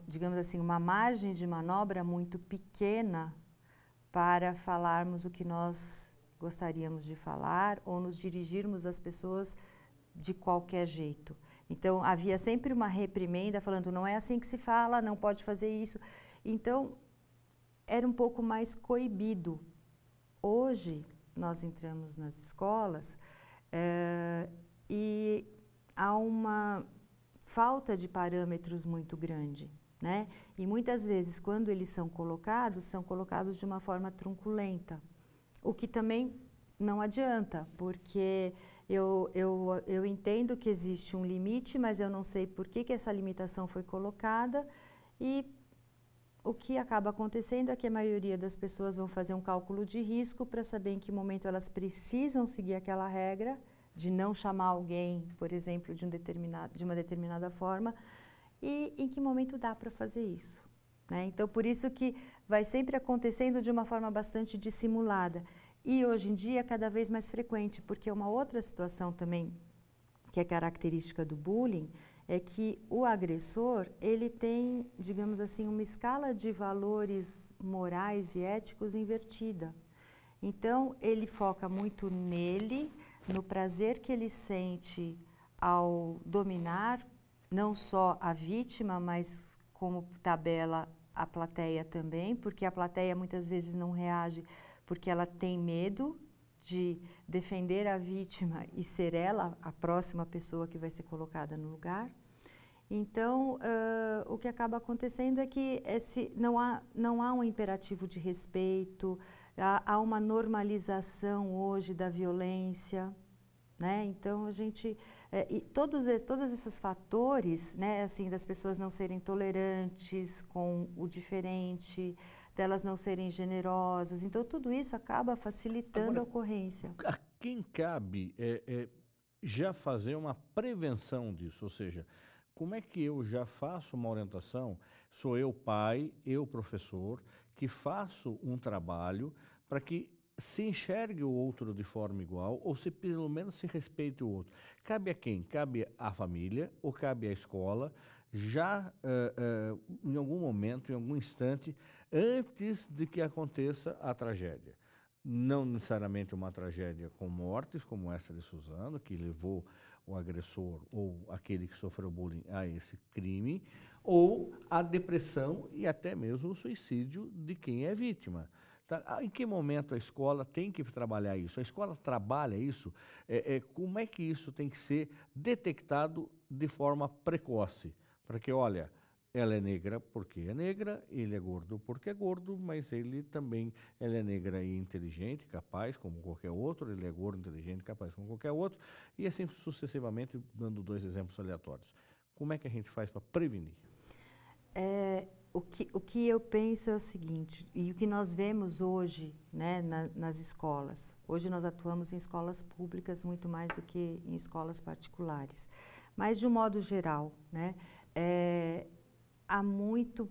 digamos assim, uma margem de manobra muito pequena para falarmos o que nós gostaríamos de falar ou nos dirigirmos às pessoas de qualquer jeito. Então, havia sempre uma reprimenda falando, não é assim que se fala, não pode fazer isso. Então, era um pouco mais coibido. Hoje, nós entramos nas escolas e há uma falta de parâmetros muito grande, né? E muitas vezes, quando eles são colocados de uma forma truculenta, o que também não adianta, porque eu entendo que existe um limite, mas eu não sei por que essa limitação foi colocada e o que acaba acontecendo é que a maioria das pessoas vão fazer um cálculo de risco para saber em que momento elas precisam seguir aquela regra de não chamar alguém, por exemplo, de uma determinada forma, e em que momento dá para fazer isso, né? Então, por isso que vai sempre acontecendo de uma forma bastante dissimulada. E hoje em dia é cada vez mais frequente, porque uma outra situação também que é característica do bullying é que o agressor, ele tem, digamos assim, uma escala de valores morais e éticos invertida. Então, ele foca muito nele, no prazer que ele sente ao dominar não só a vítima, mas como tabela a plateia também, porque a plateia muitas vezes não reage porque ela tem medo de defender a vítima e ser ela a próxima pessoa que vai ser colocada no lugar. Então, o que acaba acontecendo é que não há um imperativo de respeito, há uma normalização hoje da violência, né? Então, a gente... e todos esses fatores, né, assim, das pessoas não serem tolerantes com o diferente, delas não serem generosas, então tudo isso acaba facilitando a ocorrência. A quem cabe já fazer uma prevenção disso, ou seja, como é que eu já faço uma orientação? Sou eu pai, eu professor, que faço um trabalho para que se enxergue o outro de forma igual, ou se pelo menos se respeite o outro. Cabe a quem? Cabe à família ou cabe à escola, já em algum momento, em algum instante, antes de que aconteça a tragédia. Não necessariamente uma tragédia com mortes, como essa de Suzano, que levou o agressor ou aquele que sofreu bullying a esse crime, ou a depressão e até mesmo o suicídio de quem é vítima. Tá? Em que momento a escola tem que trabalhar isso? A escola trabalha isso? Como é que isso tem que ser detectado de forma precoce? Para que, olha, ela é negra porque é negra, ele é gordo porque é gordo, mas ela é negra e inteligente, capaz, como qualquer outro, ele é gordo, inteligente, capaz, como qualquer outro, e assim sucessivamente, dando 2 exemplos aleatórios. Como é que a gente faz para prevenir? O que eu penso é o seguinte, e o que nós vemos hoje, né, nas escolas. Hoje nós atuamos em escolas públicas muito mais do que em escolas particulares. Mas, de um modo geral, né, há muita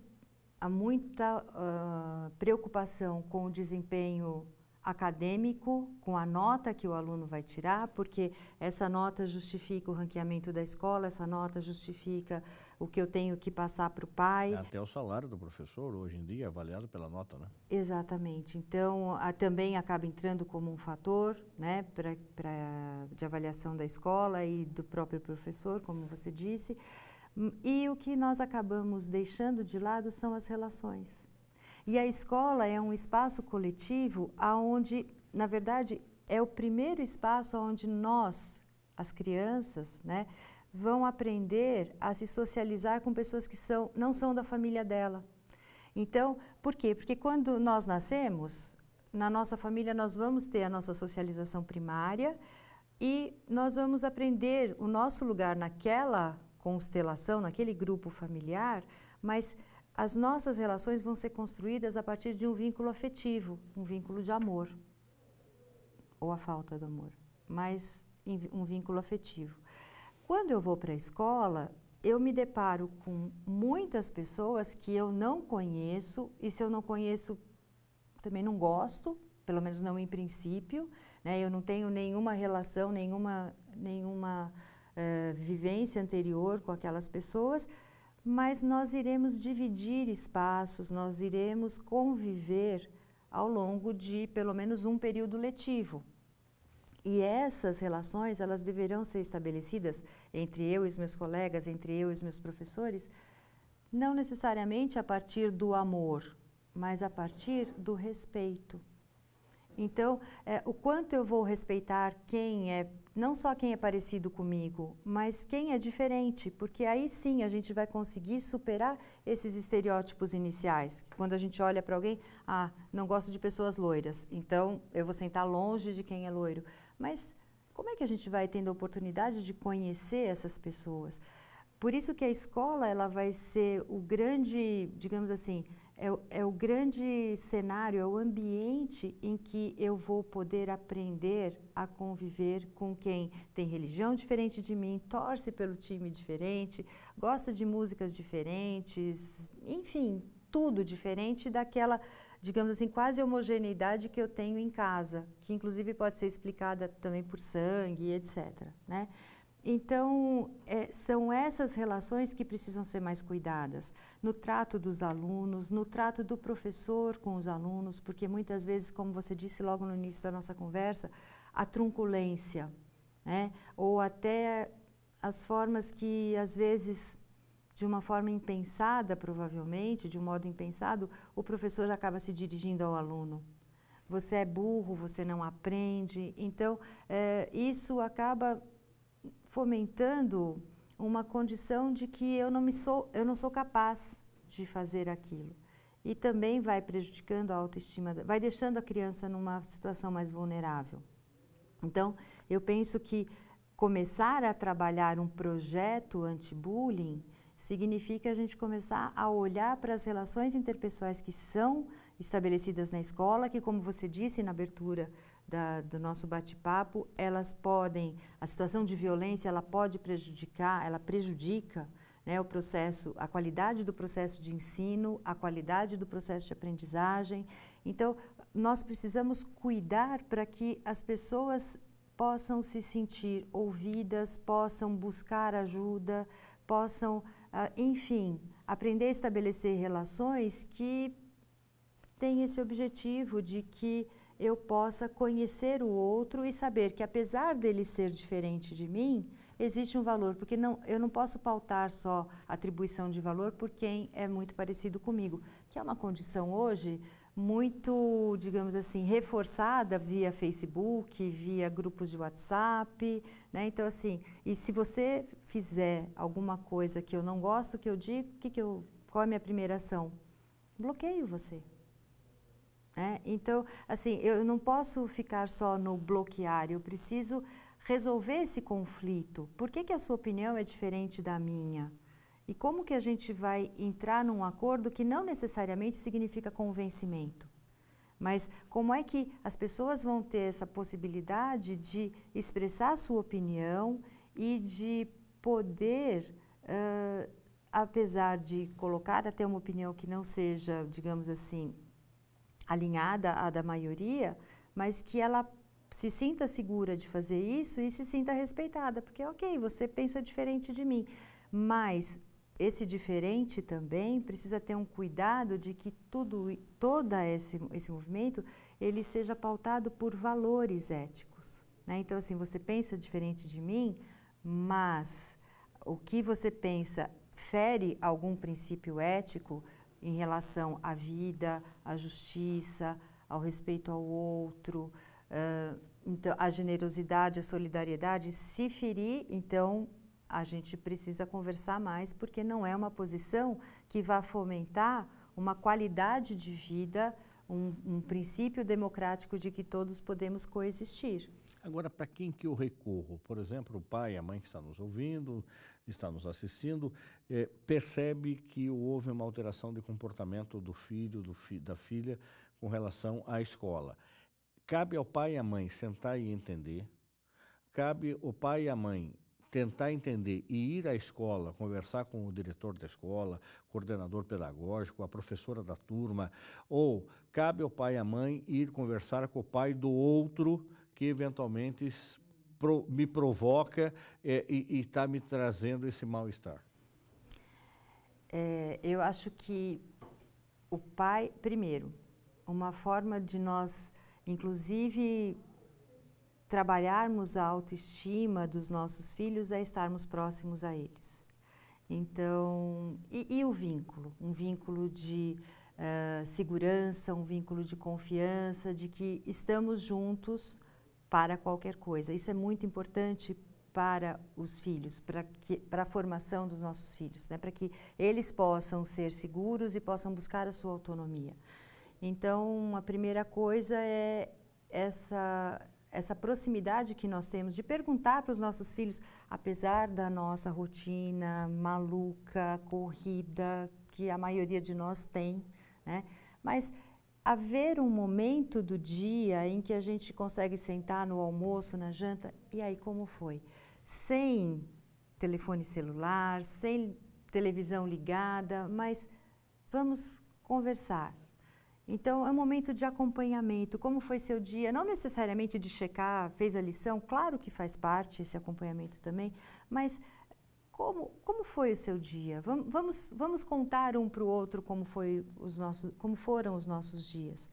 preocupação com o desempenho acadêmico, com a nota que o aluno vai tirar, porque essa nota justifica o ranqueamento da escola, essa nota justifica o que eu tenho que passar para o pai. Até o salário do professor, hoje em dia, é avaliado pela nota, né? Exatamente. Então, também acaba entrando como um fator, né, de avaliação da escola e do próprio professor, como você disse. E o que nós acabamos deixando de lado são as relações. E a escola é um espaço coletivo onde, na verdade, é o primeiro espaço onde nós, as crianças, né, vão aprender a se socializar com pessoas que não são da família dela. Então, por quê? Porque quando nós nascemos, na nossa família nós vamos ter a nossa socialização primária e nós vamos aprender o nosso lugar naquela constelação, naquele grupo familiar, mas as nossas relações vão ser construídas a partir de um vínculo afetivo, um vínculo de amor. ou a falta do amor, mas um vínculo afetivo. Quando eu vou para a escola, eu me deparo com muitas pessoas que eu não conheço, e se eu não conheço, também não gosto, pelo menos não em princípio, né? Eu não tenho nenhuma relação, nenhuma vivência anterior com aquelas pessoas, mas nós iremos dividir espaços, nós iremos conviver ao longo de pelo menos um período letivo. E essas relações, elas deverão ser estabelecidas entre eu e os meus colegas, entre eu e os meus professores, não necessariamente a partir do amor, mas a partir do respeito. Então, o quanto eu vou respeitar quem é, não só quem é parecido comigo, mas quem é diferente, porque aí sim a gente vai conseguir superar esses estereótipos iniciais. Quando a gente olha para alguém, não gosto de pessoas loiras, então eu vou sentar longe de quem é loiro. Mas como é que a gente vai tendo a oportunidade de conhecer essas pessoas? Por isso que a escola ela vai ser o grande, digamos assim, é o grande cenário, é o ambiente em que eu vou poder aprender a conviver com quem tem religião diferente de mim, torce pelo time diferente, gosta de músicas diferentes, enfim, tudo diferente daquela, digamos assim, quase homogeneidade que eu tenho em casa, que inclusive pode ser explicada também por sangue, etc., né? Então, são essas relações que precisam ser mais cuidadas, no trato dos alunos, no trato do professor com os alunos, porque muitas vezes, como você disse logo no início da nossa conversa, a trunculência, né? Ou até as formas que, às vezes, de uma forma impensada, provavelmente, de um modo impensado, o professor acaba se dirigindo ao aluno. Você é burro, você não aprende. Então, isso acaba fomentando uma condição de que eu não sou capaz de fazer aquilo. E também vai prejudicando a autoestima, vai deixando a criança numa situação mais vulnerável. Então, eu penso que começar a trabalhar um projeto anti-bullying significa a gente começar a olhar para as relações interpessoais que são estabelecidas na escola, que, como você disse na abertura do nosso bate-papo, elas podem, a situação de violência, ela pode prejudicar, ela prejudica, né, o processo, a qualidade do processo de ensino, a qualidade do processo de aprendizagem. Então, nós precisamos cuidar para que as pessoas possam se sentir ouvidas, possam buscar ajuda, possam, enfim, aprender a estabelecer relações que têm esse objetivo de que eu possa conhecer o outro e saber que, apesar dele ser diferente de mim, existe um valor, porque eu não posso pautar só atribuição de valor por quem é muito parecido comigo, que é uma condição hoje muito, digamos assim, reforçada via Facebook, via grupos de WhatsApp, né? Então, assim, e se você fizer alguma coisa que eu não gosto, que eu digo, qual é a minha primeira ação? Bloqueio você. Então, assim, eu não posso ficar só no bloquear, eu preciso resolver esse conflito. Por que a sua opinião é diferente da minha? E como que a gente vai entrar num acordo que não necessariamente significa convencimento? Mas como é que as pessoas vão ter essa possibilidade de expressar a sua opinião e de poder, apesar de colocar até uma opinião que não seja, digamos assim, alinhada à da maioria, mas que ela se sinta segura de fazer isso e se sinta respeitada, porque, ok, você pensa diferente de mim, mas esse diferente também precisa ter um cuidado de que todo esse movimento, ele seja pautado por valores éticos, né? Então, assim, você pensa diferente de mim, mas o que você pensa fere algum princípio ético em relação à vida, à justiça, ao respeito ao outro, então, a generosidade, a solidariedade, se ferir, então a gente precisa conversar mais, porque não é uma posição que vai fomentar uma qualidade de vida, um princípio democrático de que todos podemos coexistir. Agora, para quem que eu recorro? Por exemplo, o pai, a mãe que está nos ouvindo, está nos assistindo, percebe que houve uma alteração de comportamento do filho, da filha, com relação à escola. cabe ao pai e à mãe sentar e entender, cabe ao pai e à mãe tentar entender e ir à escola, conversar com o diretor da escola, coordenador pedagógico, a professora da turma, ou cabe ao pai e à mãe ir conversar com o pai do outro que eventualmente me provoca e está me trazendo esse mal-estar. Eu acho que o pai, primeiro, uma forma de nós, inclusive, trabalharmos a autoestima dos nossos filhos é estarmos próximos a eles. Então, e o vínculo? Um vínculo de segurança, um vínculo de confiança, de que estamos juntos para qualquer coisa. Isso é muito importante para os filhos, para a formação dos nossos filhos, né? Para que eles possam ser seguros e possam buscar a sua autonomia. Então, a primeira coisa é essa proximidade que nós temos de perguntar para os nossos filhos, apesar da nossa rotina maluca, corrida, que a maioria de nós tem, né? Mas haver um momento do dia em que a gente consegue sentar no almoço, na janta, e aí como foi? Sem telefone celular, sem televisão ligada, mas vamos conversar. Então, é um momento de acompanhamento. Como foi seu dia? Não necessariamente de checar, fez a lição, claro que faz parte esse acompanhamento também, mas como foi o seu dia? Vamos contar um para o outro como foram os nossos dias.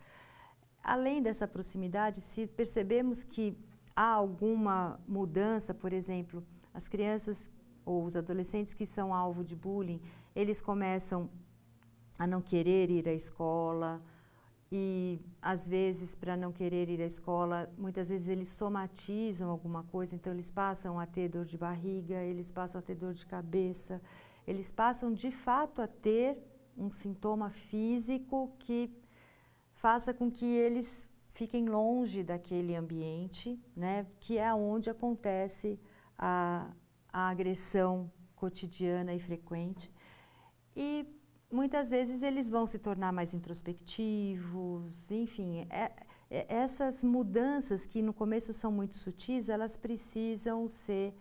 Além dessa proximidade, se percebemos que há alguma mudança, por exemplo, as crianças ou os adolescentes que são alvo de bullying, eles começam a não querer ir à escola e, às vezes, para não querer ir à escola, muitas vezes eles somatizam alguma coisa, então eles passam a ter dor de barriga, eles passam a ter dor de cabeça, eles passam, de fato, a ter um sintoma físico que faça com que eles fiquem longe daquele ambiente, né, que é onde acontece a agressão cotidiana e frequente. E muitas vezes eles vão se tornar mais introspectivos, enfim, essas mudanças que no começo são muito sutis, elas precisam ser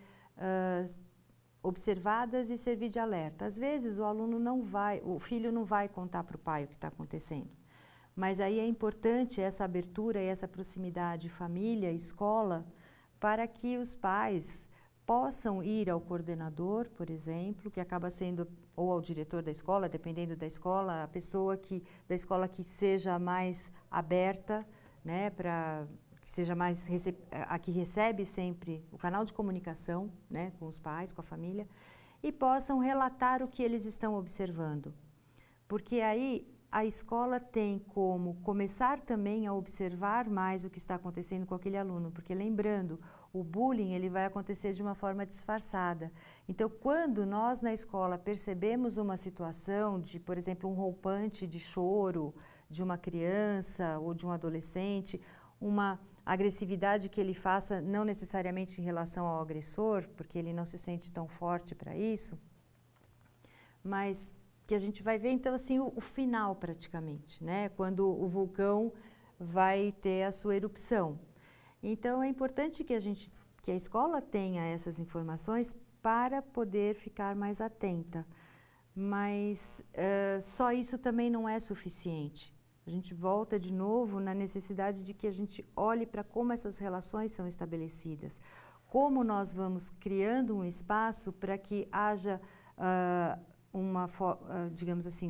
observadas e servir de alerta. Às vezes o filho não vai contar para o pai o que está acontecendo. Mas aí é importante essa abertura e essa proximidade família, escola, para que os pais possam ir ao coordenador, por exemplo, que acaba sendo, ou ao diretor da escola, dependendo da escola, a pessoa da escola que seja mais aberta, né, que seja mais a que recebe sempre o canal de comunicação, né, com os pais, com a família, e possam relatar o que eles estão observando. Porque aí a escola tem como começar também a observar mais o que está acontecendo com aquele aluno, porque lembrando, o bullying ele vai acontecer de uma forma disfarçada. Então, quando nós na escola percebemos uma situação de, por exemplo, um roupante de choro de uma criança ou de um adolescente, uma agressividade que ele faça não necessariamente em relação ao agressor, porque ele não se sente tão forte para isso, mas que a gente vai ver, então, assim, o final praticamente, né? Quando o vai ter a sua erupção. Então, é importante que a escola tenha essas informações para poder ficar mais atenta. Mas só isso também não é suficiente. A gente volta de novo na necessidade de que a gente olhe para como essas relações são estabelecidas. Como nós vamos criando um espaço para que haja digamos assim,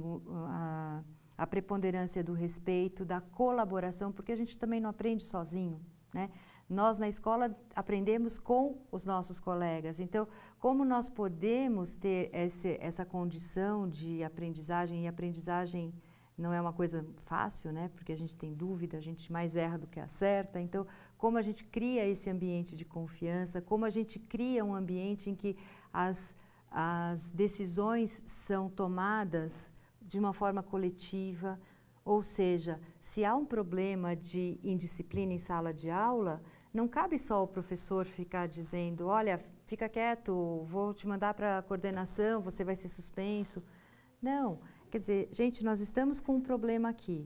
a preponderância do respeito, da colaboração, porque a gente também não aprende sozinho, né? Nós na escola aprendemos com os nossos colegas, então como nós podemos ter essa condição de aprendizagem, e aprendizagem não é uma coisa fácil, né? Porque a gente tem dúvida, a gente mais erra do que acerta, então como a gente cria esse ambiente de confiança, como a gente cria um ambiente em que as decisões são tomadas de uma forma coletiva, ou seja, se há um problema de indisciplina em sala de aula, não cabe só o professor ficar dizendo, olha, fica quieto, vou te mandar para a coordenação, você vai ser suspenso. Não, quer dizer, gente, nós estamos com um problema aqui.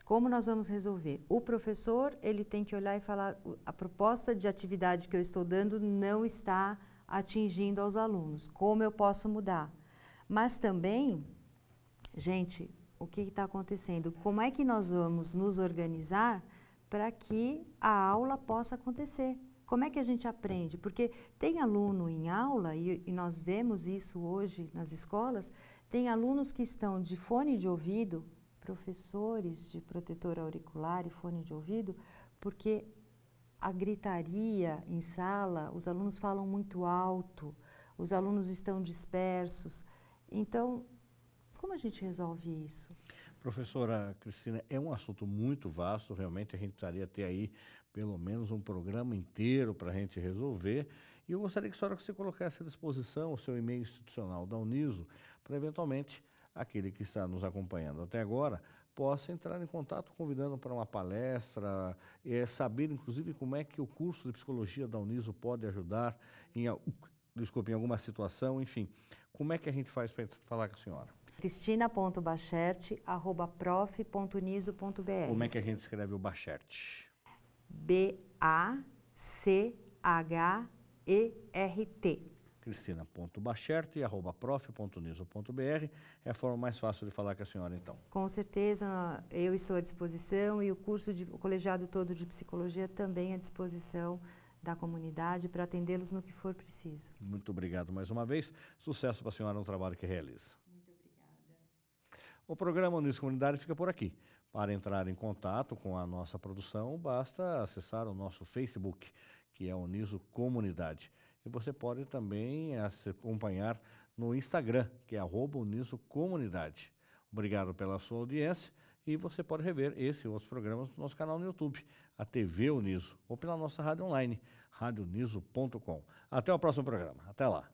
Como nós vamos resolver? O professor, ele tem que olhar e falar, a proposta de atividade que eu estou dando não está atingindo aos alunos. Como eu posso mudar? Mas também, gente, o que está acontecendo? Como é que nós vamos nos organizar para que a aula possa acontecer? Como é que a gente aprende? Porque tem aluno em aula, e nós vemos isso hoje nas escolas, tem alunos que estão de fone de ouvido, professores de protetor auricular e fone de ouvido, porque a gritaria em sala, os alunos falam muito alto, os alunos estão dispersos. Então, como a gente resolve isso? Professora Cristina, é um assunto muito vasto, realmente a gente precisaria ter aí pelo menos um programa inteiro para a gente resolver. E eu gostaria que a senhora colocasse à disposição o seu e-mail institucional da Uniso, para eventualmente aquele que está nos acompanhando até agora possa entrar em contato convidando para uma palestra, saber inclusive como é que o curso de psicologia da Uniso pode ajudar em alguma situação, enfim. Como é que a gente faz para falar com a senhora? cristina.bachert@prof.uniso.br. Como é que a gente escreve o Bachert? B-A-C-H-E-R-T. cristina.bachert@prof.uniso.br é a forma mais fácil de falar com a senhora, então. Com certeza, eu estou à disposição e o colegiado todo de psicologia também à disposição da comunidade para atendê-los no que for preciso. Muito obrigado mais uma vez. Sucesso para a senhora no trabalho que realiza. Muito obrigada. O programa Uniso Comunidade fica por aqui. Para entrar em contato com a nossa produção, basta acessar o nosso Facebook, que é Uniso Comunidade. E você pode também acompanhar no Instagram, que é @Uniso Comunidade. Obrigado pela sua audiência e você pode rever esse e outros programas no nosso canal no YouTube, a TV Uniso, ou pela nossa rádio online, radioniso.com. Até o próximo programa. Até lá.